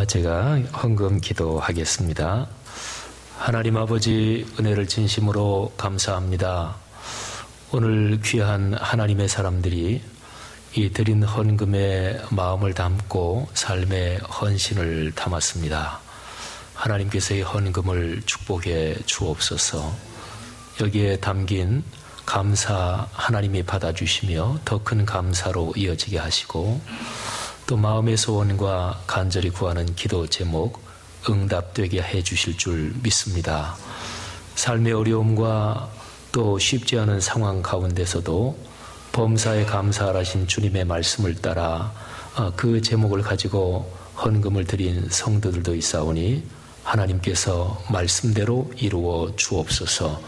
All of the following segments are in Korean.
제가 헌금 기도하겠습니다. 하나님 아버지, 은혜를 진심으로 감사합니다. 오늘 귀한 하나님의 사람들이 이 드린 헌금에 마음을 담고 삶의 헌신을 담았습니다. 하나님께서 이 헌금을 축복해 주옵소서. 여기에 담긴 감사 하나님이 받아주시며 더 큰 감사로 이어지게 하시고, 또 마음의 소원과 간절히 구하는 기도 제목 응답되게 해주실 줄 믿습니다. 삶의 어려움과 또 쉽지 않은 상황 가운데서도 범사에 감사하신 주님의 말씀을 따라 그 제목을 가지고 헌금을 드린 성도들도 있사오니 하나님께서 말씀대로 이루어 주옵소서.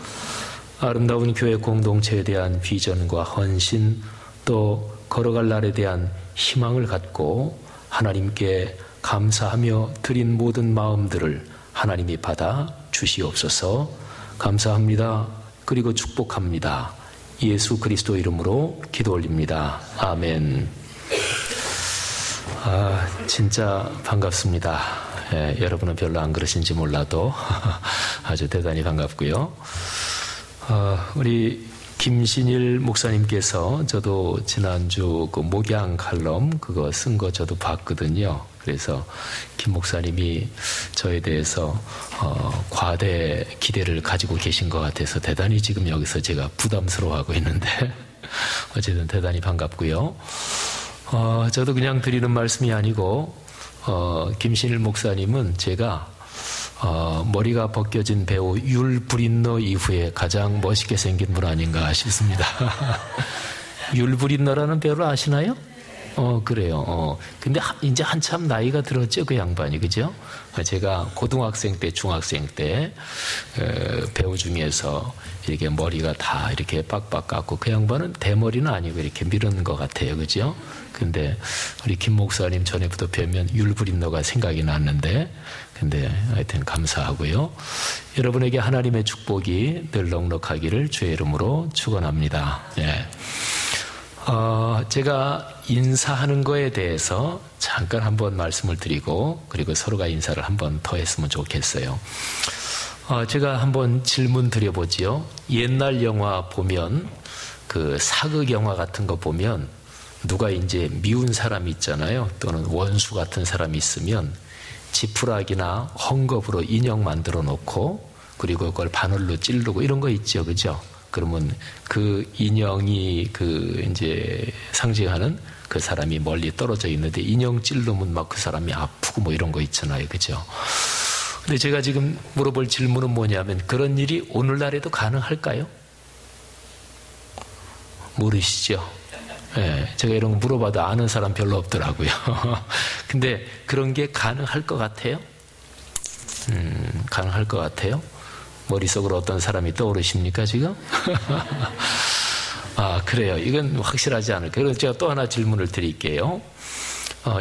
아름다운 교회 공동체에 대한 비전과 헌신, 또 걸어갈 날에 대한 희망을 갖고 하나님께 감사하며 드린 모든 마음들을 하나님이 받아 주시옵소서. 감사합니다. 그리고 축복합니다. 예수 그리스도 이름으로 기도 올립니다. 아멘. 진짜 반갑습니다. 여러분은 별로 안 그러신지 몰라도 아주 대단히 반갑고요. 우리 김신일 목사님께서 저도 지난주 그 목양 칼럼 그거 쓴 거 저도 봤거든요. 그래서 김 목사님이 저에 대해서 과대 기대를 가지고 계신 것 같아서 대단히 지금 여기서 제가 부담스러워하고 있는데 어쨌든 대단히 반갑고요. 저도 그냥 드리는 말씀이 아니고 김신일 목사님은 제가 머리가 벗겨진 배우 율브린너 이후에 가장 멋있게 생긴 분 아닌가 싶습니다. 율브린너라는 배우를 아시나요? 그래요. 근데 이제 한참 나이가 들었죠, 그 양반이, 그죠? 제가 고등학생 때, 중학생 때 배우 중에서 이렇게 머리가 다 이렇게 빡빡 깎고, 그 양반은 대머리는 아니고 이렇게 밀은 것 같아요, 그죠? 근데 우리 김 목사님 전에부터 뵈면 율브린너가 생각이 났는데, 근데 하여튼 감사하고요. 여러분에게 하나님의 축복이 늘 넉넉하기를 주의 이름으로 축원합니다. 네. 제가 인사하는 거에 대해서 잠깐 한번 말씀을 드리고, 그리고 서로가 인사를 한번 더 했으면 좋겠어요. 제가 한번 질문 드려보지요. 옛날 영화 보면, 그 사극 영화 같은 거 보면, 누가 이제 미운 사람이 있잖아요. 또는 원수 같은 사람이 있으면, 지푸라기나 헝겊으로 인형 만들어 놓고, 그리고 그걸 바늘로 찌르고 이런 거 있죠. 그죠? 그러면 그 인형이 그 이제 상징하는 그 사람이 멀리 떨어져 있는데 인형 찌르면 막 그 사람이 아프고 뭐 이런 거 있잖아요. 그죠? 근데 제가 지금 물어볼 질문은 뭐냐면, 그런 일이 오늘날에도 가능할까요? 모르시죠? 예, 제가 이런 거 물어봐도 아는 사람 별로 없더라고요. 근데 그런 게 가능할 것 같아요? 가능할 것 같아요? 머릿속으로 어떤 사람이 떠오르십니까, 지금? 그래요. 이건 확실하지 않을까요? 그래서 제가 또 하나 질문을 드릴게요.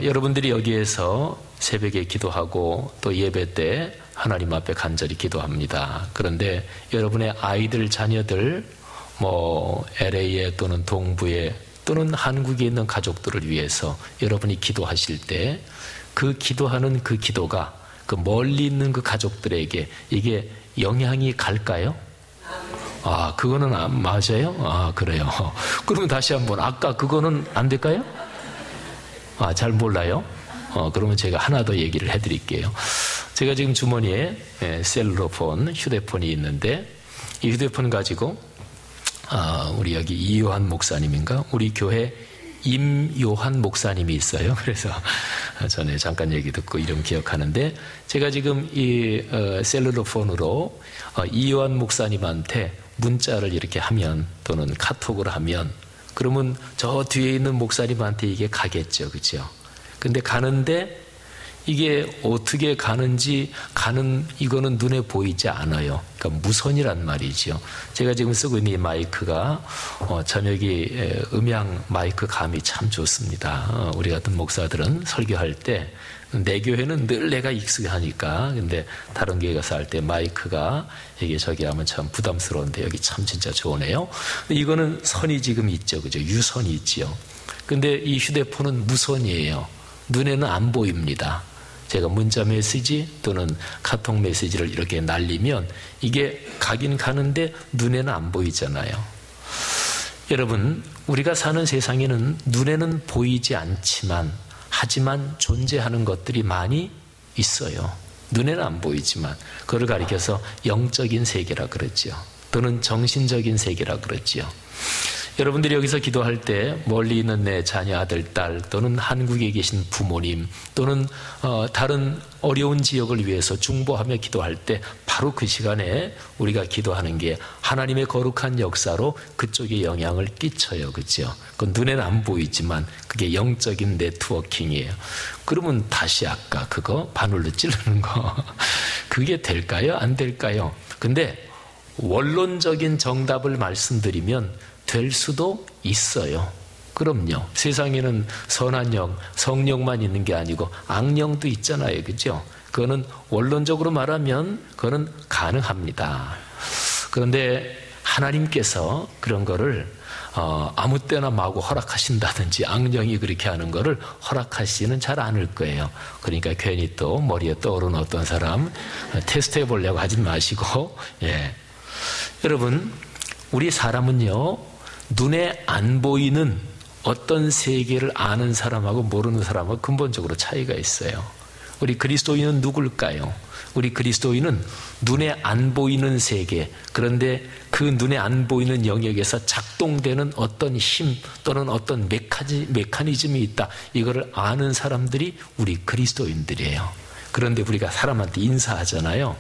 여러분들이 여기에서 새벽에 기도하고 또 예배 때 하나님 앞에 간절히 기도합니다. 그런데 여러분의 아이들, 자녀들, 뭐 LA에 또는 동부에 또는 한국에 있는 가족들을 위해서 여러분이 기도하실 때 그 기도하는 그 기도가 그 멀리 있는 그 가족들에게 이게 영향이 갈까요? 그거는 맞아요? 그래요. 그러면 다시 한번, 아까 그거는 안 될까요? 잘 몰라요? 그러면 제가 하나 더 얘기를 해드릴게요. 제가 지금 주머니에 셀룰러폰, 휴대폰이 있는데, 이 휴대폰 가지고 우리 여기 이요한 목사님인가? 우리 교회 임요한 목사님이 있어요. 그래서 전에 잠깐 얘기 듣고 이름 기억하는데, 제가 지금 이 셀룰러폰으로 이요한 목사님한테 문자를 이렇게 하면, 또는 카톡을 하면, 그러면 저 뒤에 있는 목사님한테 이게 가겠죠. 그죠? 근데 가는데 이게 어떻게 가는지, 이거는 눈에 보이지 않아요. 그러니까 무선이란 말이죠. 제가 지금 쓰고 있는 이 마이크가 저녁이 음향 마이크 감이 참 좋습니다. 우리 같은 목사들은 설교할 때, 내 교회는 늘 내가 익숙하니까, 근데 다른 교회 가서 할 때 마이크가 이게 저기 하면 참 부담스러운데 여기 참 진짜 좋으네요. 근데 이거는 선이 지금 있죠. 그죠? 유선이 있죠. 근데 이 휴대폰은 무선이에요. 눈에는 안 보입니다. 제가 문자 메시지 또는 카톡 메시지를 이렇게 날리면 이게 가긴 가는데 눈에는 안 보이잖아요. 여러분, 우리가 사는 세상에는 눈에는 보이지 않지만 하지만 존재하는 것들이 많이 있어요. 눈에는 안 보이지만 그걸 가리켜서 영적인 세계라 그러죠. 또는 정신적인 세계라 그러죠. 여러분들이 여기서 기도할 때 멀리 있는 내 자녀, 아들, 딸 또는 한국에 계신 부모님 또는 다른 어려운 지역을 위해서 중보하며 기도할 때 바로 그 시간에 우리가 기도하는 게 하나님의 거룩한 역사로 그쪽에 영향을 끼쳐요. 그렇죠? 그건 눈에는 안 보이지만 그게 영적인 네트워킹이에요. 그러면 다시 아까 그거 바늘로 찌르는 거 그게 될까요? 안 될까요? 근데 원론적인 정답을 말씀드리면 될 수도 있어요. 그럼요. 세상에는 선한 영, 성령만 있는 게 아니고 악령도 있잖아요. 그죠? 그거는 원론적으로 말하면 그거는 가능합니다. 그런데 하나님께서 그런 거를 아무 때나 마구 허락하신다든지 악령이 그렇게 하는 거를 허락하시지는 잘 않을 거예요. 그러니까 괜히 또 머리에 떠오르는 어떤 사람 테스트해 보려고 하지 마시고, 예. 여러분, 우리 사람은요, 눈에 안 보이는 어떤 세계를 아는 사람하고 모르는 사람하고 근본적으로 차이가 있어요. 우리 그리스도인은 누굴까요? 우리 그리스도인은 눈에 안 보이는 세계, 그런데 그 눈에 안 보이는 영역에서 작동되는 어떤 힘 또는 어떤 메커니즘이 있다. 이거를 아는 사람들이 우리 그리스도인들이에요. 그런데 우리가 사람한테 인사하잖아요.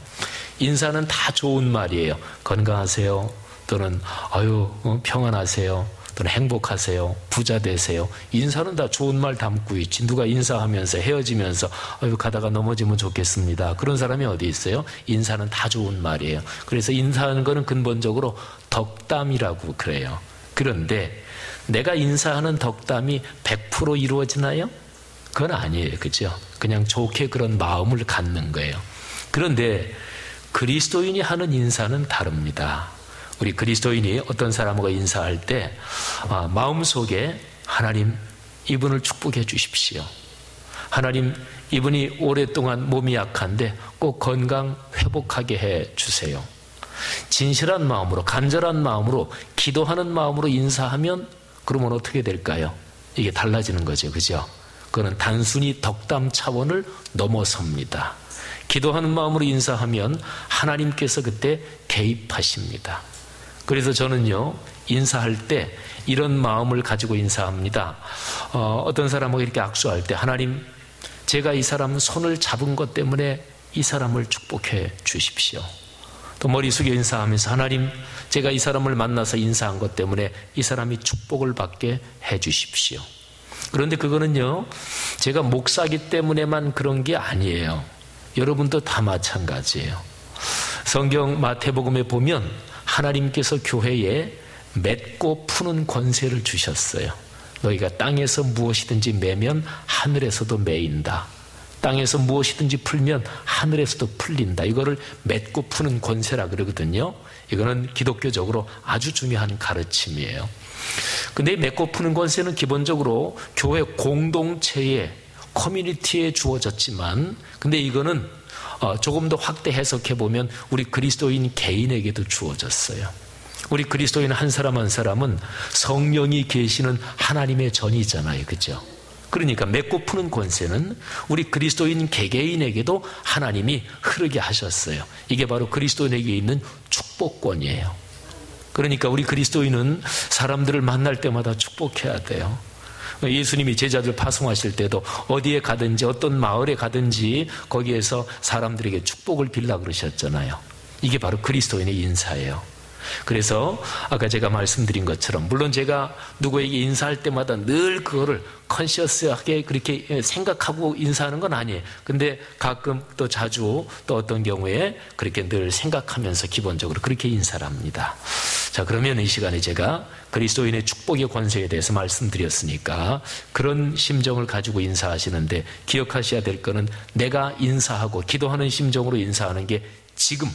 인사는 다 좋은 말이에요. 건강하세요. 또는 아유 평안하세요. 또는 행복하세요. 부자 되세요. 인사는 다 좋은 말 담고 있지. 누가 인사하면서 헤어지면서 아유 가다가 넘어지면 좋겠습니다. 그런 사람이 어디 있어요? 인사는 다 좋은 말이에요. 그래서 인사하는 거는 근본적으로 덕담이라고 그래요. 그런데 내가 인사하는 덕담이 100% 이루어지나요? 그건 아니에요. 그죠? 그냥 좋게 그런 마음을 갖는 거예요. 그런데 그리스도인이 하는 인사는 다릅니다. 우리 그리스도인이 어떤 사람하고 인사할 때 마음속에 하나님 이분을 축복해 주십시오. 하나님 이분이 오랫동안 몸이 약한데 꼭 건강 회복하게 해 주세요. 진실한 마음으로 간절한 마음으로 기도하는 마음으로 인사하면 그러면 어떻게 될까요? 이게 달라지는 거죠. 그죠? 그거는 단순히 덕담 차원을 넘어섭니다. 기도하는 마음으로 인사하면 하나님께서 그때 개입하십니다. 그래서 저는요, 인사할 때 이런 마음을 가지고 인사합니다. 어떤 사람하고 이렇게 악수할 때 하나님, 제가 이 사람 손을 잡은 것 때문에 이 사람을 축복해 주십시오. 또 머리 숙여 인사하면서 하나님, 제가 이 사람을 만나서 인사한 것 때문에 이 사람이 축복을 받게 해 주십시오. 그런데 그거는요, 제가 목사기 때문에만 그런 게 아니에요. 여러분도 다 마찬가지예요. 성경 마태복음에 보면 하나님께서 교회에 맺고 푸는 권세를 주셨어요. 너희가 땅에서 무엇이든지 매면 하늘에서도 매인다. 땅에서 무엇이든지 풀면 하늘에서도 풀린다. 이거를 맺고 푸는 권세라 그러거든요. 이거는 기독교적으로 아주 중요한 가르침이에요. 근데 이 맺고 푸는 권세는 기본적으로 교회 공동체에 커뮤니티에 주어졌지만, 근데 이거는 조금 더 확대 해석해 보면 우리 그리스도인 개인에게도 주어졌어요. 우리 그리스도인 한 사람 한 사람은 성령이 계시는 하나님의 전이잖아요. 그렇죠? 그러니까 맺고 푸는 권세는 우리 그리스도인 개개인에게도 하나님이 흐르게 하셨어요. 이게 바로 그리스도인에게 있는 축복권이에요. 그러니까 우리 그리스도인은 사람들을 만날 때마다 축복해야 돼요. 예수님이 제자들 파송하실 때도 어디에 가든지 어떤 마을에 가든지 거기에서 사람들에게 축복을 빌라 그러셨잖아요. 이게 바로 그리스도인의 인사예요. 그래서 아까 제가 말씀드린 것처럼 물론 제가 누구에게 인사할 때마다 늘 그거를 컨시어스하게 그렇게 생각하고 인사하는 건 아니에요. 근데 가끔 또 자주 또 어떤 경우에 그렇게 늘 생각하면서 기본적으로 그렇게 인사를 합니다. 자, 그러면 이 시간에 제가 그리스도인의 축복의 권세에 대해서 말씀드렸으니까 그런 심정을 가지고 인사하시는데 기억하셔야 될 거는 내가 인사하고 기도하는 심정으로 인사하는 게 지금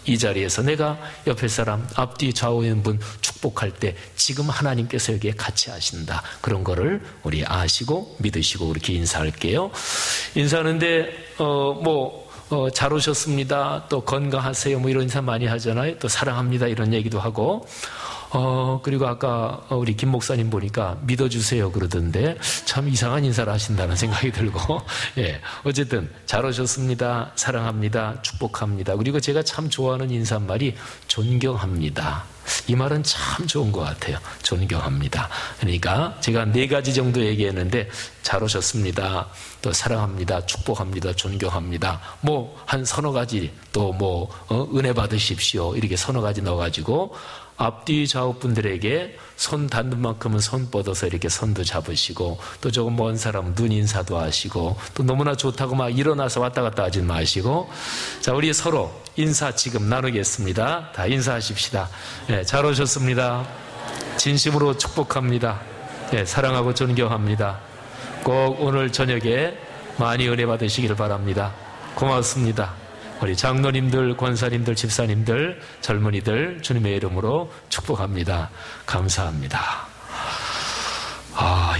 이 자리에서 내가 옆에 사람 앞뒤 좌우에 있는 분 축복할 때 지금 하나님께서 여기에 같이 하신다. 그런 거를 우리 아시고 믿으시고 그렇게 인사할게요. 인사하는데 잘 오셨습니다. 또 건강하세요. 뭐 이런 인사 많이 하잖아요. 또 사랑합니다. 이런 얘기도 하고. 그리고 아까 우리 김 목사님 보니까 믿어주세요 그러던데 참 이상한 인사를 하신다는 생각이 들고, 예. 어쨌든 잘 오셨습니다. 사랑합니다. 축복합니다. 그리고 제가 참 좋아하는 인사말이 존경합니다. 이 말은 참 좋은 것 같아요. 존경합니다. 그러니까 제가 4가지 정도 얘기했는데 잘 오셨습니다. 또 사랑합니다. 축복합니다. 존경합니다. 뭐 한 서너 가지 또 은혜 받으십시오. 이렇게 서너 가지 넣어가지고 앞뒤 좌우 분들에게 손 닿는 만큼은 손 뻗어서 이렇게 손도 잡으시고 또 조금 먼 사람은 눈 인사도 하시고 또 너무나 좋다고 막 일어나서 왔다 갔다 하지 마시고 자 우리 서로 인사 지금 나누겠습니다. 다 인사하십시다. 네, 잘 오셨습니다. 진심으로 축복합니다. 네, 사랑하고 존경합니다. 꼭 오늘 저녁에 많이 은혜 받으시기를 바랍니다. 고맙습니다. 우리 장로님들, 권사님들, 집사님들, 젊은이들 주님의 이름으로 축복합니다. 감사합니다.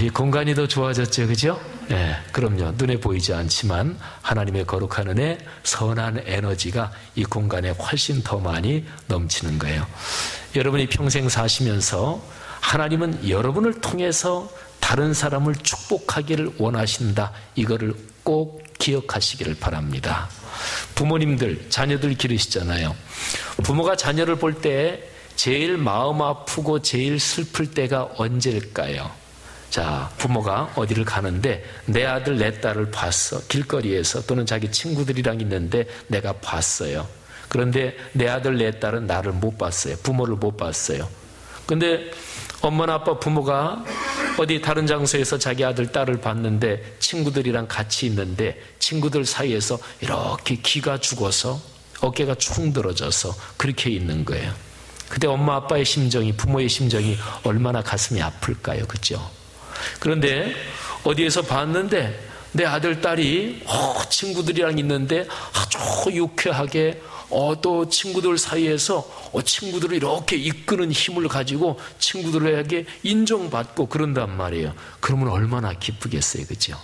이 공간이 더 좋아졌죠, 그죠? 네, 그럼요. 눈에 보이지 않지만 하나님의 거룩한 은혜, 선한 에너지가 이 공간에 훨씬 더 많이 넘치는 거예요. 여러분이 평생 사시면서 하나님은 여러분을 통해서 다른 사람을 축복하기를 원하신다. 이거를 꼭 기억하시기를 바랍니다. 부모님들, 자녀들 기르시잖아요. 부모가 자녀를 볼 때 제일 마음 아프고 제일 슬플 때가 언제일까요? 자, 부모가 어디를 가는데 내 아들, 내 딸을 봤어. 길거리에서 또는 자기 친구들이랑 있는데 내가 봤어요. 그런데 내 아들, 내 딸은 나를 못 봤어요. 부모를 못 봤어요. 근데 엄마나 아빠 부모가 어디 다른 장소에서 자기 아들, 딸을 봤는데 친구들이랑 같이 있는데 친구들 사이에서 이렇게 기가 죽어서 어깨가 축 늘어져서 그렇게 있는 거예요. 그때 엄마 아빠의 심정이, 부모의 심정이 얼마나 가슴이 아플까요? 그죠? 그런데 어디에서 봤는데 내 아들, 딸이 친구들이랑 있는데 아주 유쾌하게 또 친구들 사이에서 친구들을 이렇게 이끄는 힘을 가지고 친구들에게 인정받고 그런단 말이에요. 그러면 얼마나 기쁘겠어요. 그죠?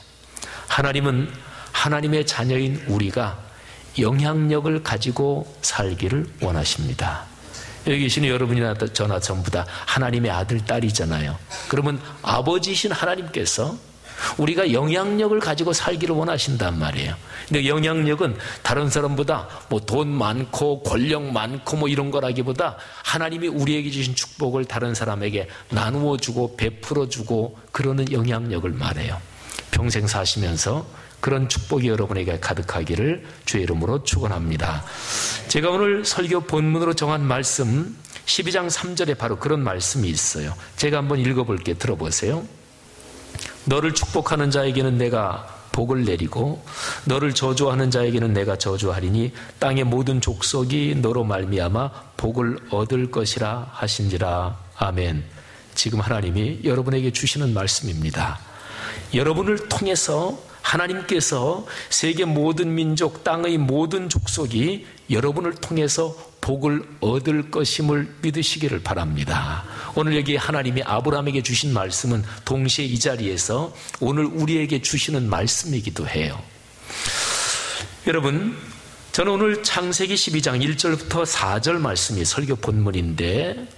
하나님은 하나님의 자녀인 우리가 영향력을 가지고 살기를 원하십니다. 여기 계시는 여러분이나 저나 전부 다 하나님의 아들, 딸이잖아요. 그러면 아버지이신 하나님께서 우리가 영향력을 가지고 살기를 원하신단 말이에요. 근데 영향력은 다른 사람보다 돈 많고 권력 많고 이런 거라기보다 하나님이 우리에게 주신 축복을 다른 사람에게 나누어 주고 베풀어 주고 그러는 영향력을 말해요. 평생 사시면서 그런 축복이 여러분에게 가득하기를 주의 이름으로 축원합니다. 제가 오늘 설교 본문으로 정한 말씀 12장 3절에 바로 그런 말씀이 있어요. 제가 한번 읽어볼게요. 들어보세요. 너를 축복하는 자에게는 내가 복을 내리고 너를 저주하는 자에게는 내가 저주하리니 땅의 모든 족속이 너로 말미암아 복을 얻을 것이라 하신지라. 아멘. 지금 하나님이 여러분에게 주시는 말씀입니다. 여러분을 통해서 하나님께서 세계 모든 민족, 땅의 모든 족속이 여러분을 통해서 복을 얻을 것임을 믿으시기를 바랍니다. 오늘 여기 하나님이 아브라함에게 주신 말씀은 동시에 이 자리에서 오늘 우리에게 주시는 말씀이기도 해요. 여러분, 저는 오늘 창세기 12장 1절부터 4절 말씀이 설교 본문인데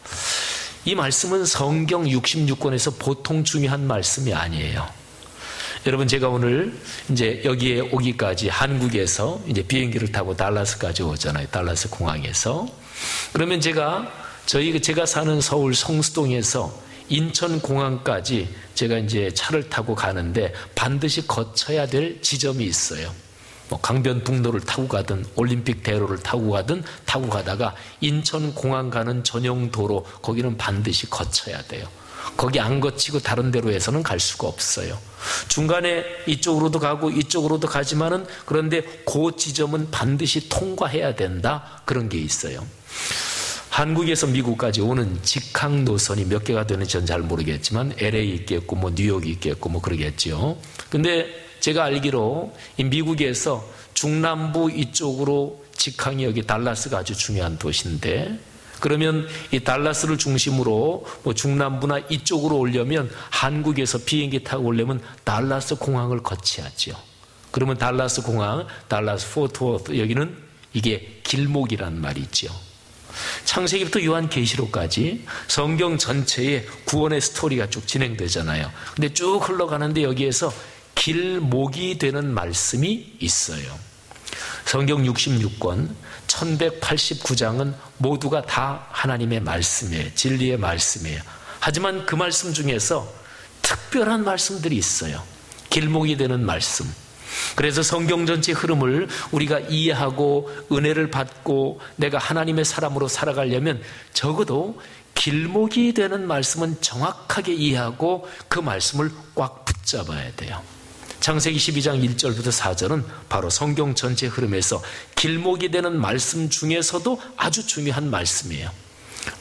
이 말씀은 성경 66권에서 보통 중요한 말씀이 아니에요. 여러분, 제가 오늘 이제 여기에 오기까지 한국에서 이제 비행기를 타고 달라스까지 오잖아요. 달라스 공항에서. 그러면 제가 사는 서울 성수동에서 인천 공항까지 제가 이제 차를 타고 가는데 반드시 거쳐야 될 지점이 있어요. 강변북로를 타고 가든 올림픽 대로를 타고 가든 타고 가다가 인천 공항 가는 전용 도로, 거기는 반드시 거쳐야 돼요. 거기 안 거치고 다른 데로 해서는 갈 수가 없어요. 중간에 이쪽으로도 가고 이쪽으로도 가지만은 그런데 그 지점은 반드시 통과해야 된다. 그런 게 있어요. 한국에서 미국까지 오는 직항 노선이 몇 개가 되는지 저는 잘 모르겠지만 LA 있겠고 뉴욕이 있겠고 그러겠죠. 근데 제가 알기로 이 미국에서 중남부 이쪽으로 직항이 여기 달라스가 아주 중요한 도시인데, 그러면 이 달라스를 중심으로 뭐 중남부나 이쪽으로 오려면 한국에서 비행기 타고 오려면 달라스 공항을 거치하죠. 그러면 달라스 공항, 달라스 포트워스, 여기는 이게 길목이란 말이죠. 창세기부터 요한계시록까지 성경 전체에 구원의 스토리가 쭉 진행되잖아요. 근데 쭉 흘러가는데 여기에서 길목이 되는 말씀이 있어요. 성경 66권 1189장은 모두가 다 하나님의 말씀이에요. 진리의 말씀이에요. 하지만 그 말씀 중에서 특별한 말씀들이 있어요. 길목이 되는 말씀. 그래서 성경 전체 흐름을 우리가 이해하고 은혜를 받고 내가 하나님의 사람으로 살아가려면 적어도 길목이 되는 말씀은 정확하게 이해하고 그 말씀을 꽉 붙잡아야 돼요. 창세기 12장 1절부터 4절은 바로 성경 전체 흐름에서 길목이 되는 말씀 중에서도 아주 중요한 말씀이에요.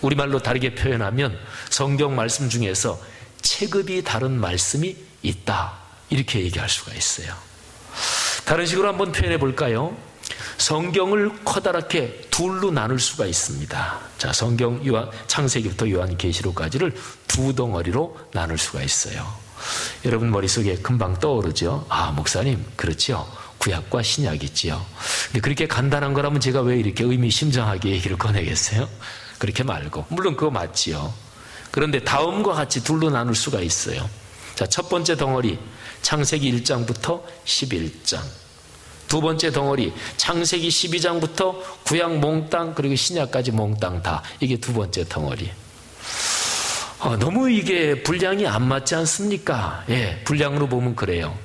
우리말로 다르게 표현하면 성경 말씀 중에서 체급이 다른 말씀이 있다, 이렇게 얘기할 수가 있어요. 다른 식으로 한번 표현해 볼까요? 성경을 커다랗게 둘로 나눌 수가 있습니다. 자, 성경 창세기부터 요한계시록까지를 두 덩어리로 나눌 수가 있어요. 여러분 머릿속에 금방 떠오르죠? 아, 목사님, 그렇죠? 구약과 신약이지요. 근데 그렇게 간단한 거라면 제가 왜 이렇게 의미심장하게 얘기를 꺼내겠어요? 그렇게 말고, 물론 그거 맞지요. 그런데 다음과 같이 둘로 나눌 수가 있어요. 자, 첫 번째 덩어리 창세기 1장부터 11장, 두 번째 덩어리 창세기 12장부터 구약 몽땅 그리고 신약까지 몽땅 다, 이게 두 번째 덩어리. 너무 이게 분량이 안 맞지 않습니까? 예, 분량으로 보면 그래요.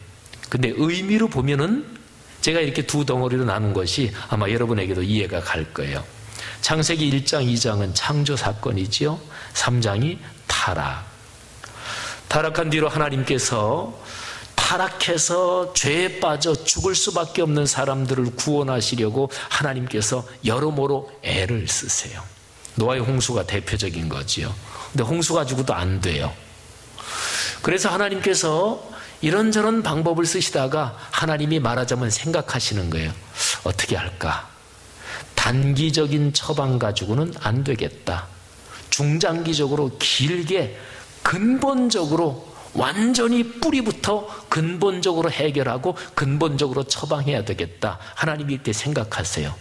근데 의미로 보면은 제가 이렇게 두 덩어리로 나눈 것이 아마 여러분에게도 이해가 갈 거예요. 창세기 1장, 2장은 창조 사건이지요. 3장이 타락. 타락한 뒤로 하나님께서 타락해서 죄에 빠져 죽을 수밖에 없는 사람들을 구원하시려고 하나님께서 여러모로 애를 쓰세요. 노아의 홍수가 대표적인 거지요. 근데 홍수 가지고도 안 돼요. 그래서 하나님께서 이런저런 방법을 쓰시다가 하나님이 말하자면 생각하시는 거예요. 어떻게 할까? 단기적인 처방 가지고는 안 되겠다. 중장기적으로 길게 근본적으로 완전히 뿌리부터 근본적으로 해결하고 근본적으로 처방해야 되겠다. 하나님이 이때 생각하세요.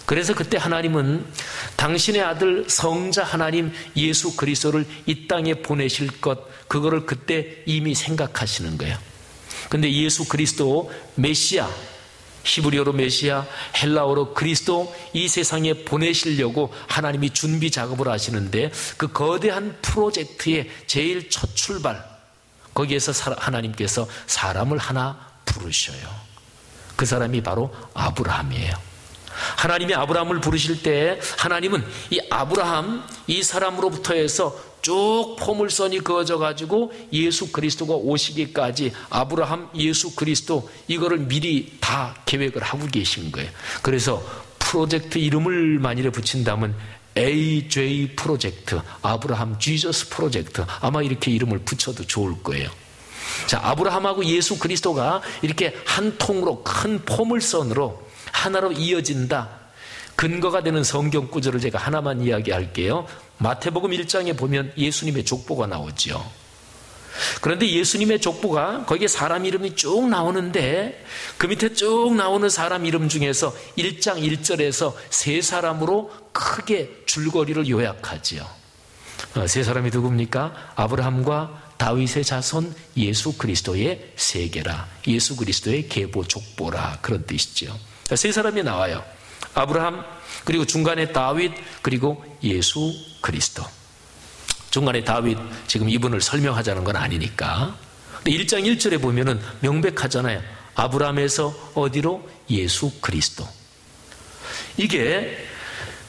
그래서 그때 하나님은 당신의 아들 성자 하나님 예수 그리스도를 이 땅에 보내실 것, 그거를 그때 이미 생각하시는 거예요. 근데 예수 그리스도 메시아, 히브리어로 메시아, 헬라어로 그리스도, 이 세상에 보내시려고 하나님이 준비 작업을 하시는데 그 거대한 프로젝트의 제일 첫 출발, 거기에서 하나님께서 사람을 하나 부르셔요. 그 사람이 바로 아브라함이에요. 하나님이 아브라함을 부르실 때 하나님은 이 아브라함, 이 사람으로부터 해서 쭉 포물선이 그어져 가지고 예수 그리스도가 오시기까지 아브라함, 예수 그리스도, 이거를 미리 다 계획을 하고 계신 거예요. 그래서 프로젝트 이름을 만일에 붙인다면 AJ 프로젝트, 아브라함 지저스 프로젝트, 아마 이렇게 이름을 붙여도 좋을 거예요. 자, 아브라함하고 예수 그리스도가 이렇게 한 통으로 큰 포물선으로 하나로 이어진다. 근거가 되는 성경 구절을 제가 하나만 이야기할게요. 마태복음 1장에 보면 예수님의 족보가 나오죠. 그런데 예수님의 족보가 거기에 사람 이름이 쭉 나오는데 그 밑에 쭉 나오는 사람 이름 중에서 1장 1절에서 세 사람으로 크게 줄거리를 요약하지요. 세 사람이 누굽니까? 아브라함과 다윗의 자손 예수 그리스도의 세계라, 예수 그리스도의 계보 족보라, 그런 뜻이죠. 세 사람이 나와요. 아브라함, 그리고 중간에 다윗, 그리고 예수 그리스도. 중간에 다윗, 지금 이분을 설명하자는 건 아니니까. 근데 1장 1절에 보면은 명백하잖아요. 아브라함에서 어디로? 예수 그리스도. 이게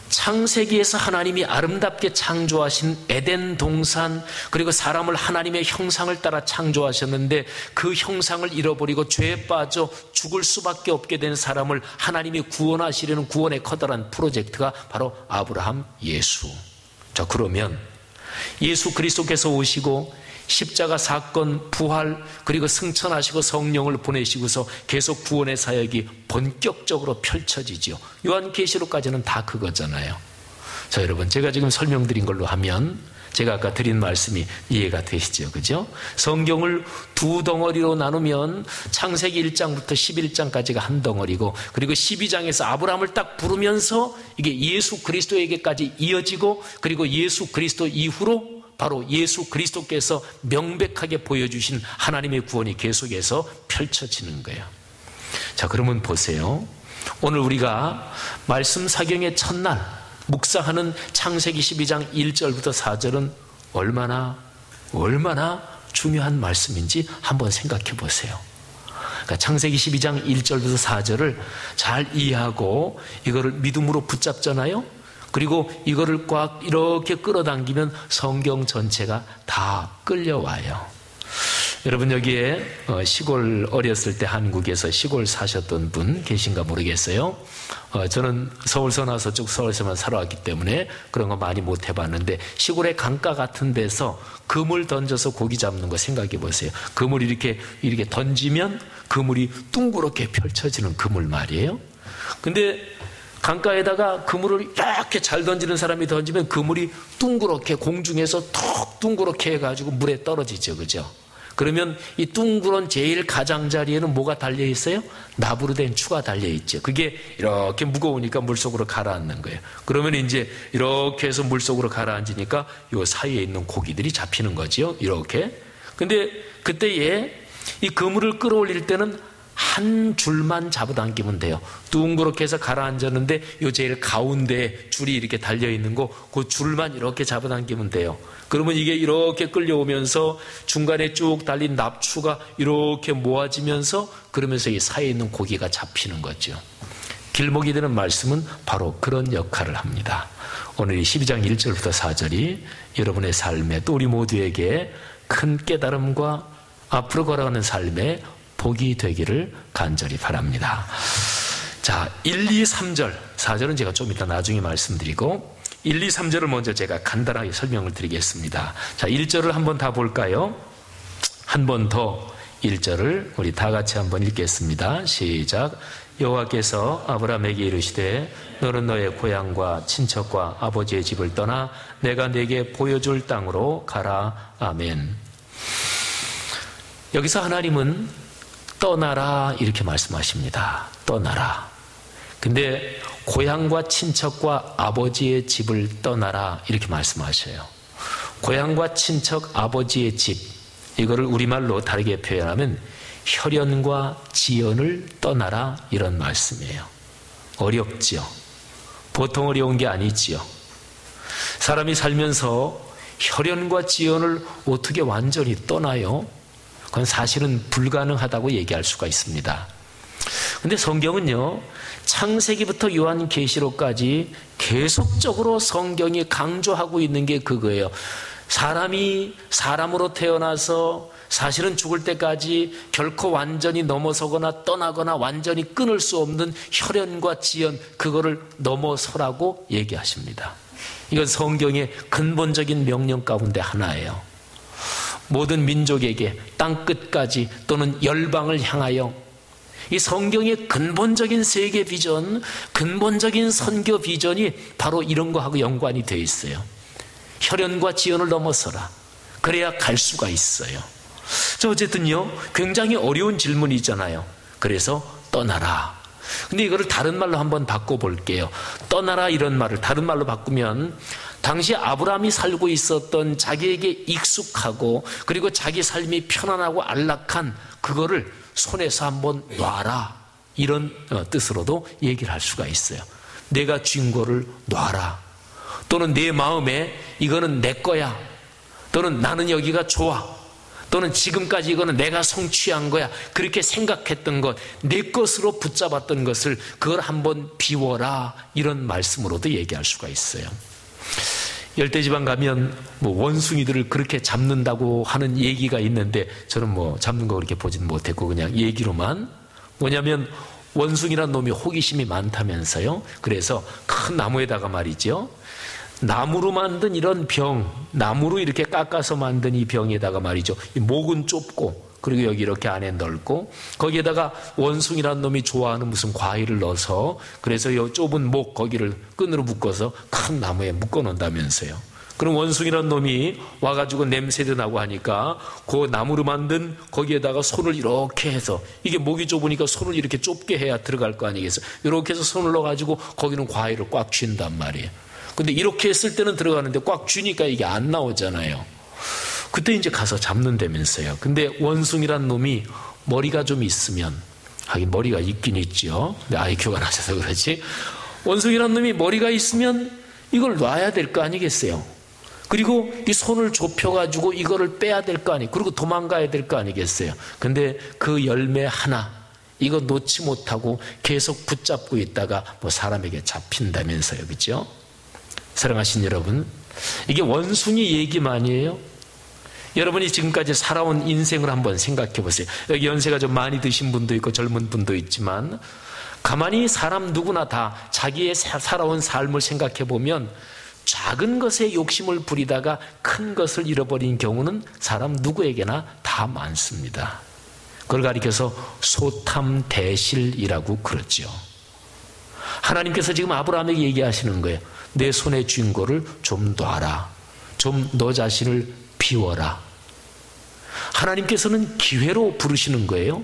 창세기에서 하나님이 아름답게 창조하신 에덴 동산, 그리고 사람을 하나님의 형상을 따라 창조하셨는데 그 형상을 잃어버리고 죄에 빠져 죽을 수밖에 없게 된 사람을 하나님이 구원하시려는 구원의 커다란 프로젝트가 바로 아브라함, 예수. 자, 그러면 예수 그리스도께서 오시고 십자가 사건, 부활, 그리고 승천하시고 성령을 보내시고서 계속 구원의 사역이 본격적으로 펼쳐지죠. 요한계시록까지는 다 그거잖아요. 자, 여러분, 제가 지금 설명드린 걸로 하면 제가 아까 드린 말씀이 이해가 되시죠, 그죠? 성경을 두 덩어리로 나누면 창세기 1장부터 11장까지가 한 덩어리고, 그리고 12장에서 아브라함을 딱 부르면서 이게 예수 그리스도에게까지 이어지고, 그리고 예수 그리스도 이후로 바로 예수 그리스도께서 명백하게 보여주신 하나님의 구원이 계속해서 펼쳐지는 거예요. 자, 그러면 보세요. 오늘 우리가 말씀 사경의 첫날 묵상하는 창세기 12장 1절부터 4절은 얼마나 중요한 말씀인지 한번 생각해 보세요. 그러니까 창세기 12장 1절부터 4절을 잘 이해하고 이거를 믿음으로 붙잡잖아요. 그리고 이거를 꽉 이렇게 끌어당기면 성경 전체가 다 끌려와요. 여러분, 여기에 시골 어렸을 때 한국에서 시골 사셨던 분 계신가 모르겠어요. 저는 서울서 나서 쭉 서울서만 살아왔기 때문에 그런 거 많이 못 해봤는데, 시골의 강가 같은 데서 그물 던져서 고기 잡는 거 생각해 보세요. 그물 이렇게 던지면 그물이 둥그렇게 펼쳐지는 그물 말이에요. 근데 강가에다가 그물을 이렇게 잘 던지는 사람이 던지면 그물이 둥그렇게 공중에서 턱 둥그렇게 해가지고 물에 떨어지죠, 그죠? 그러면 이 둥그런 제일 가장자리에는 뭐가 달려있어요? 나부로 된 추가 달려있죠. 그게 이렇게 무거우니까 물속으로 가라앉는 거예요. 그러면 이제 이렇게 해서 물속으로 가라앉으니까 이 사이에 있는 고기들이 잡히는 거지요, 이렇게. 근데 그때에 이 그물을 끌어올릴 때는 한 줄만 잡아당기면 돼요. 둥그렇게 해서 가라앉았는데 요 제일 가운데 줄이 이렇게 달려있는 거, 그 줄만 이렇게 잡아당기면 돼요. 그러면 이게 이렇게 끌려오면서 중간에 쭉 달린 납추가 이렇게 모아지면서, 그러면서 이 사이에 있는 고기가 잡히는 거죠. 길목이 되는 말씀은 바로 그런 역할을 합니다. 오늘 이 12장 1절부터 4절이 여러분의 삶에, 또 우리 모두에게 큰 깨달음과 앞으로 걸어가는 삶에 복이 되기를 간절히 바랍니다. 자, 1, 2, 3절, 4절은 제가 좀 이따 나중에 말씀드리고 1, 2, 3절을 먼저 제가 간단하게 설명을 드리겠습니다. 자, 1절을 한번 다 볼까요? 한 번 더 1절을 우리 다 같이 한번 읽겠습니다. 시작. 여호와께서 아브라함에게 이르시되 너는 너의 고향과 친척과 아버지의 집을 떠나 내가 내게 보여줄 땅으로 가라. 아멘. 여기서 하나님은 떠나라 이렇게 말씀하십니다. 떠나라. 근데 고향과 친척과 아버지의 집을 떠나라 이렇게 말씀하셔요. 고향과 친척, 아버지의 집, 이거를 우리말로 다르게 표현하면 혈연과 지연을 떠나라 이런 말씀이에요. 어렵지요. 보통 어려운 게 아니지요. 사람이 살면서 혈연과 지연을 어떻게 완전히 떠나요? 그건 사실은 불가능하다고 얘기할 수가 있습니다. 근데 성경은요, 창세기부터 요한계시록까지 계속적으로 성경이 강조하고 있는 게 그거예요. 사람이 사람으로 태어나서 사실은 죽을 때까지 결코 완전히 넘어서거나 떠나거나 완전히 끊을 수 없는 혈연과 지연, 그거를 넘어서라고 얘기하십니다. 이건 성경의 근본적인 명령 가운데 하나예요. 모든 민족에게 땅끝까지 또는 열방을 향하여 이 성경의 근본적인 세계 비전, 근본적인 선교 비전이 바로 이런 거하고 연관이 되어 있어요. 혈연과 지연을 넘어서라. 그래야 갈 수가 있어요. 저 어쨌든요, 굉장히 어려운 질문이잖아요. 그래서 떠나라. 근데 이거를 다른 말로 한번 바꿔볼게요. 떠나라 이런 말을 다른 말로 바꾸면 당시 아브라함이 살고 있었던 자기에게 익숙하고 그리고 자기 삶이 편안하고 안락한 그거를 손에서 한번 놔라 이런 뜻으로도 얘기를 할 수가 있어요. 내가 쥔 거를 놔라. 또는 내 마음에 이거는 내 거야. 또는 나는 여기가 좋아. 또는 지금까지 이거는 내가 성취한 거야. 그렇게 생각했던 것, 내 것으로 붙잡았던 것을 그걸 한번 비워라 이런 말씀으로도 얘기할 수가 있어요. 열대지방 가면 원숭이들을 그렇게 잡는다고 하는 얘기가 있는데 저는 잡는 거 그렇게 보진 못했고 그냥 얘기로만, 뭐냐면 원숭이란 놈이 호기심이 많다면서요. 그래서 큰 나무에다가 말이죠, 나무로 만든 이런 병, 나무로 이렇게 깎아서 만든 이 병에다가 말이죠. 이 목은 좁고, 그리고 여기 이렇게 안에 넓고, 거기에다가 원숭이라는 놈이 좋아하는 무슨 과일을 넣어서, 그래서 이 좁은 목 거기를 끈으로 묶어서 큰 나무에 묶어 놓는다면서요. 그럼 원숭이라는 놈이 와가지고 냄새도 나고 하니까 그 나무로 만든 거기에다가 손을 이렇게 해서, 이게 목이 좁으니까 손을 이렇게 좁게 해야 들어갈 거 아니겠어요. 이렇게 해서 손을 넣어가지고 거기는 과일을 꽉 쥔단 말이에요. 근데 이렇게 했을 때는 들어가는데 꽉 쥐니까 이게 안 나오잖아요. 그때 이제 가서 잡는다면서요. 근데 원숭이란 놈이 머리가 좀 있으면, 하긴 머리가 있긴 있죠. 근데 IQ가 낮아서 그렇지. 원숭이란 놈이 머리가 있으면 이걸 놔야 될 거 아니겠어요. 그리고 이 손을 좁혀가지고 이거를 빼야 될 거 아니에요. 그리고 도망가야 될 거 아니겠어요. 근데 그 열매 하나, 이거 놓지 못하고 계속 붙잡고 있다가 뭐 사람에게 잡힌다면서요. 그죠? 사랑하신 여러분, 이게 원숭이 얘기만이에요. 여러분이 지금까지 살아온 인생을 한번 생각해 보세요. 여기 연세가 좀 많이 드신 분도 있고 젊은 분도 있지만, 가만히 사람 누구나 다 자기의 살아온 삶을 생각해 보면 작은 것에 욕심을 부리다가 큰 것을 잃어버린 경우는 사람 누구에게나 다 많습니다. 그걸 가리켜서 소탐대실이라고 그러죠. 하나님께서 지금 아브라함에게 얘기하시는 거예요. 내 손에 쥔 거를 좀 놔라. 좀 너 자신을 비워라. 하나님께서는 기회로 부르시는 거예요.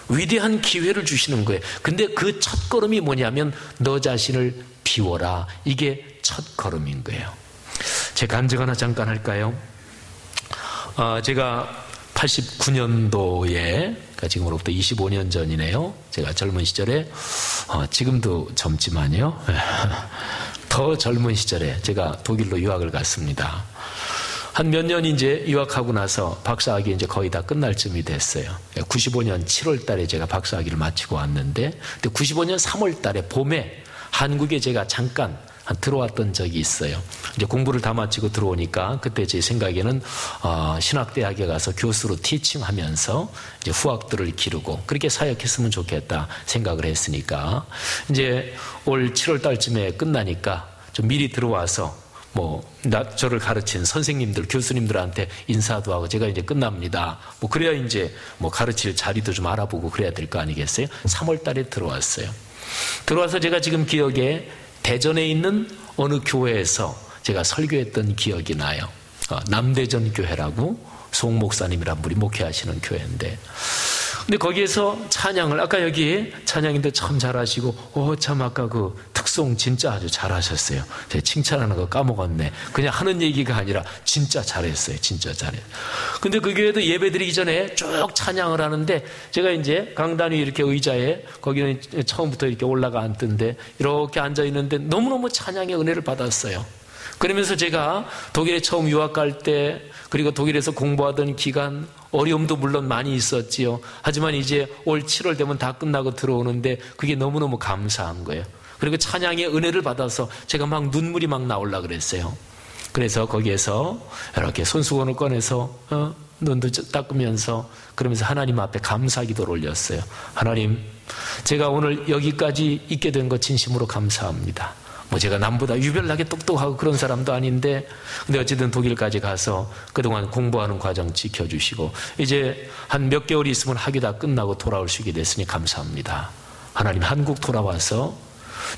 위대한 기회를 주시는 거예요. 근데 그 첫 걸음이 뭐냐면 너 자신을 비워라. 이게 첫 걸음인 거예요. 제 간증 하나 잠깐 할까요? 제가 89년도에, 그러니까 지금으로부터 25년 전이네요. 제가 젊은 시절에, 지금도 젊지만요. 더 젊은 시절에 제가 독일로 유학을 갔습니다. 한 몇 년 이제 유학하고 나서 박사학위 이제 거의 다 끝날 쯤이 됐어요. 95년 7월 달에 제가 박사학위를 마치고 왔는데, 근데 95년 3월 달에 봄에 한국에 제가 잠깐 들어왔던 적이 있어요. 이제 공부를 다 마치고 들어오니까 그때 제 생각에는 신학대학에 가서 교수로 티칭하면서 이제 후학들을 기르고 그렇게 사역했으면 좋겠다 생각을 했으니까, 이제 올 7월 달쯤에 끝나니까 좀 미리 들어와서 저를 가르친 선생님들, 교수님들한테 인사도 하고, 제가 이제 끝납니다. 그래야 이제 가르칠 자리도 좀 알아보고 그래야 될 거 아니겠어요? 3월 달에 들어왔어요. 들어와서 제가 지금 기억에 대전에 있는 어느 교회에서 제가 설교했던 기억이 나요. 남대전 교회라고 송 목사님이란 분이 목회하시는 교회인데, 근데 거기에서 찬양을, 아까 여기 찬양인데 참 잘하시고, 참 아까 그 특송 진짜 아주 잘하셨어요. 제가 칭찬하는 거 까먹었네. 그냥 하는 얘기가 아니라 진짜 잘했어요. 진짜 잘해. 근데 그 교회도 예배 드리기 전에 쭉 찬양을 하는데, 제가 이제 강단 위에 이렇게 의자에, 거기는 처음부터 이렇게 올라가 앉던데 이렇게 앉아 있는데 너무너무 찬양의 은혜를 받았어요. 그러면서 제가 독일에 처음 유학 갈 때, 그리고 독일에서 공부하던 기간, 어려움도 물론 많이 있었지요. 하지만 이제 올 7월 되면 다 끝나고 들어오는데 그게 너무너무 감사한 거예요. 그리고 찬양의 은혜를 받아서 제가 막 눈물이 막 나오려고 그랬어요. 그래서 거기에서 이렇게 손수건을 꺼내서 눈도 닦으면서, 그러면서 하나님 앞에 감사 기도를 올렸어요. 하나님, 제가 오늘 여기까지 있게 된 것 진심으로 감사합니다. 제가 남보다 유별나게 똑똑하고 그런 사람도 아닌데, 근데 어쨌든 독일까지 가서 그동안 공부하는 과정 지켜주시고, 이제 한 몇 개월이 있으면 학위 다 끝나고 돌아올 수 있게 됐으니 감사합니다. 하나님, 한국 돌아와서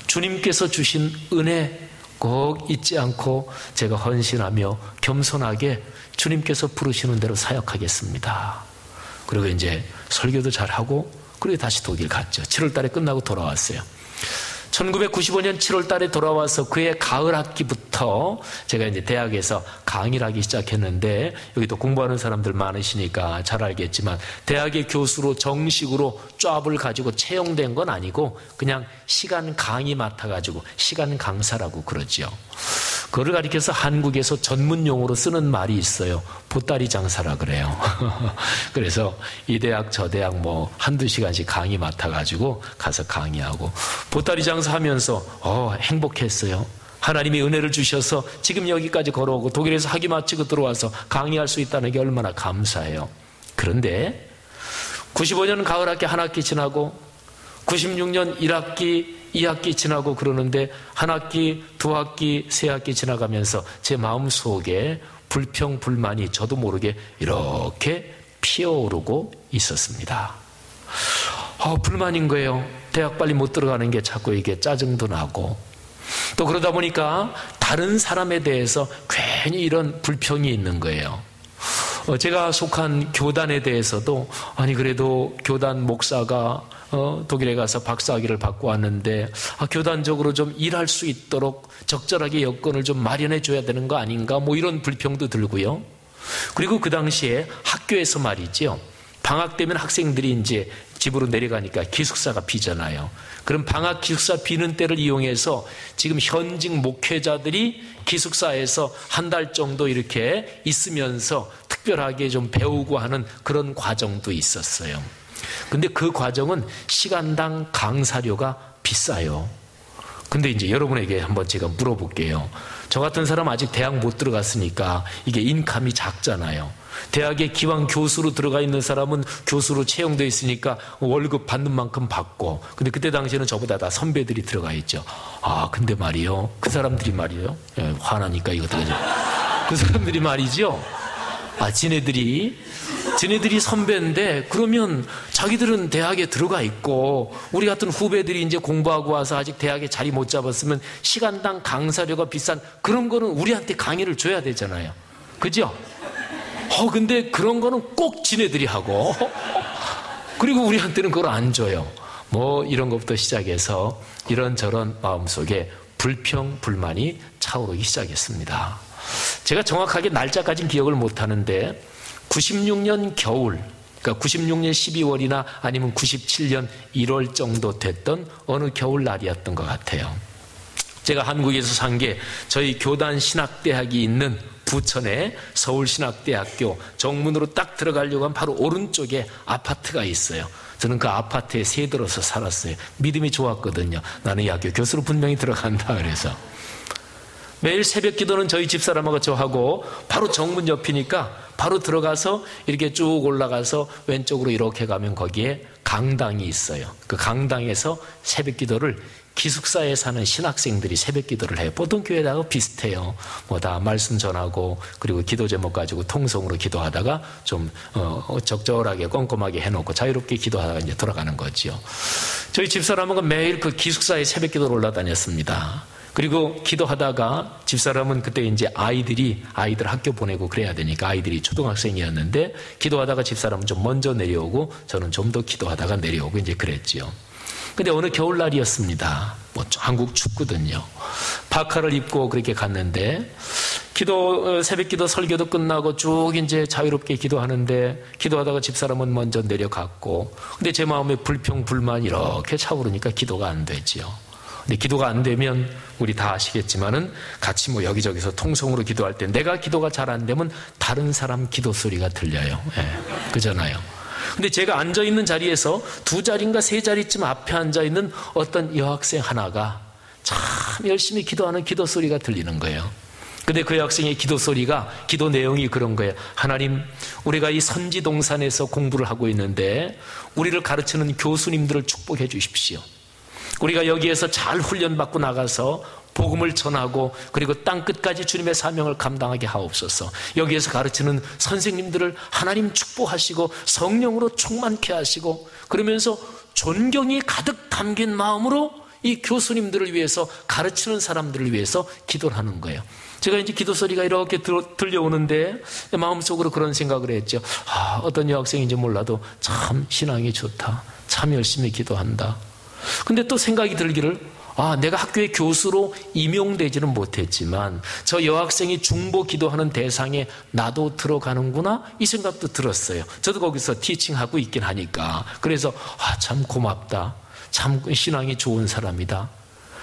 주님께서 주신 은혜 꼭 잊지 않고 제가 헌신하며 겸손하게 주님께서 부르시는 대로 사역하겠습니다. 그리고 이제 설교도 잘하고, 그리고 다시 독일 갔죠. 7월 달에 끝나고 돌아왔어요. 1995년 7월 달에 돌아와서 그해 가을 학기부터 제가 이제 대학에서 강의를 하기 시작했는데, 여기도 공부하는 사람들 많으시니까 잘 알겠지만, 대학의 교수로 정식으로 쫌을 가지고 채용된 건 아니고 그냥 시간 강의 맡아가지고 시간 강사라고 그러지요. 그거를 가리켜서 한국에서 전문 용어로 쓰는 말이 있어요. 보따리 장사라 그래요. 그래서 이 대학 저 대학 한두 시간씩 강의 맡아가지고 가서 강의하고, 보따리 장사하면서 행복했어요. 하나님이 은혜를 주셔서 지금 여기까지 걸어오고 독일에서 학위 마치고 들어와서 강의할 수 있다는 게 얼마나 감사해요. 그런데 95년 가을 학기 한 학기 지나고 96년 1학기, 2학기 지나고 그러는데 한 학기, 두 학기, 세 학기 지나가면서 제 마음속에 불평, 불만이 저도 모르게 이렇게 피어오르고 있었습니다. 불만인 거예요. 대학 빨리 못 들어가는 게 자꾸 이게 짜증도 나고, 또 그러다 보니까 다른 사람에 대해서 괜히 이런 불평이 있는 거예요. 제가 속한 교단에 대해서도, 아니 그래도 교단 목사가 독일에 가서 박사학위를 받고 왔는데 교단적으로 좀 일할 수 있도록 적절하게 여건을 좀 마련해 줘야 되는 거 아닌가, 뭐 이런 불평도 들고요. 그리고 그 당시에 학교에서 말이죠, 방학 되면 학생들이 이제 집으로 내려가니까 기숙사가 비잖아요. 그럼 방학 기숙사 비는 때를 이용해서 지금 현직 목회자들이 기숙사에서 한 달 정도 이렇게 있으면서 특별하게 좀 배우고 하는 그런 과정도 있었어요. 근데 그 과정은 시간당 강사료가 비싸요. 근데 이제 여러분에게 한번 제가 물어볼게요. 저 같은 사람 아직 대학 못 들어갔으니까 이게 인감이 작잖아요. 대학에 기왕 교수로 들어가 있는 사람은 교수로 채용되어 있으니까 월급 받는 만큼 받고, 근데 그때 당시에는 저보다 다 선배들이 들어가 있죠. 근데 말이요, 그 사람들이 말이요, 화나니까 이거 들어가죠. 그 사람들이 말이죠, 지네들이 선배인데 그러면 자기들은 대학에 들어가 있고 우리 같은 후배들이 이제 공부하고 와서 아직 대학에 자리 못 잡았으면 시간당 강사료가 비싼 그런 거는 우리한테 강의를 줘야 되잖아요. 그죠? 근데 그런 거는 꼭 지네들이 하고 그리고 우리한테는 그걸 안 줘요. 뭐 이런 것부터 시작해서 이런저런 마음속에 불평, 불만이 차오르기 시작했습니다. 제가 정확하게 날짜까지는 기억을 못하는데 96년 겨울, 그러니까 96년 12월이나 아니면 97년 1월 정도 됐던 어느 겨울날이었던 것 같아요. 제가 한국에서 산 게 저희 교단 신학대학이 있는 부천에 서울신학대학교 정문으로 딱 들어가려고 하면 바로 오른쪽에 아파트가 있어요. 저는 그 아파트에 새들어서 살았어요. 믿음이 좋았거든요. 나는 이 학교 교수로 분명히 들어간다 그래서. 매일 새벽 기도는 저희 집사람하고 저하고 바로 정문 옆이니까 바로 들어가서 이렇게 쭉 올라가서 왼쪽으로 이렇게 가면 거기에 강당이 있어요. 그 강당에서 새벽 기도를 기숙사에 사는 신학생들이 새벽 기도를 해요. 보통 교회하고 비슷해요. 뭐 다 말씀 전하고 그리고 기도 제목 가지고 통성으로 기도하다가 좀 적절하게 꼼꼼하게 해놓고 자유롭게 기도하다가 이제 돌아가는 거죠. 저희 집사람은 매일 그 기숙사에 새벽 기도를 올라다녔습니다. 그리고 기도하다가 집사람은 그때 이제 아이들 학교 보내고 그래야 되니까 아이들이 초등학생이었는데 기도하다가 집사람은 좀 먼저 내려오고 저는 좀 더 기도하다가 내려오고 이제 그랬지요. 근데 어느 겨울날이었습니다. 뭐 한국 춥거든요. 파카를 입고 그렇게 갔는데 새벽 기도 설교도 끝나고 쭉 이제 자유롭게 기도하는데 기도하다가 집사람은 먼저 내려갔고, 근데 제 마음에 불평, 불만 이렇게 차오르니까 기도가 안 되지요. 근데 기도가 안 되면 우리 다 아시겠지만은 같이 뭐 여기저기서 통성으로 기도할 때 내가 기도가 잘 안 되면 다른 사람 기도 소리가 들려요. 그잖아요. 근데 제가 앉아있는 자리에서 두 자리인가 세 자리쯤 앞에 앉아있는 어떤 여학생 하나가 참 열심히 기도하는 기도 소리가 들리는 거예요. 근데 그 여학생의 기도 소리가, 기도 내용이 그런 거예요. 하나님, 우리가 이 선지동산에서 공부를 하고 있는데 우리를 가르치는 교수님들을 축복해 주십시오. 우리가 여기에서 잘 훈련받고 나가서 복음을 전하고 그리고 땅끝까지 주님의 사명을 감당하게 하옵소서. 여기에서 가르치는 선생님들을 하나님 축복하시고 성령으로 충만케 하시고, 그러면서 존경이 가득 담긴 마음으로 이 교수님들을 위해서, 가르치는 사람들을 위해서 기도를 하는 거예요. 제가 이제 기도 소리가 이렇게 들려오는데 마음속으로 그런 생각을 했죠. 어떤 여학생인지 몰라도 참 신앙이 좋다, 참 열심히 기도한다. 근데 또 생각이 들기를, 내가 학교의 교수로 임용되지는 못했지만 저 여학생이 중보 기도하는 대상에 나도 들어가는구나, 이 생각도 들었어요. 저도 거기서 티칭하고 있긴 하니까. 그래서 참 고맙다, 참 신앙이 좋은 사람이다.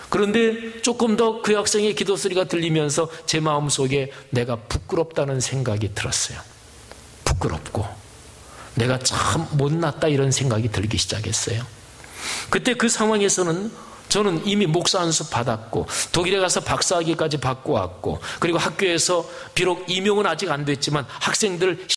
그런데 조금 더 그 학생의 기도 소리가 들리면서 제 마음속에 내가 부끄럽다는 생각이 들었어요. 부끄럽고 내가 참 못났다, 이런 생각이 들기 시작했어요. 그때 그 상황에서는 저는 이미 목사 안수 받았고 독일에 가서 박사학위까지 받고 왔고, 그리고 학교에서 비록 임용은 아직 안 됐지만 학생들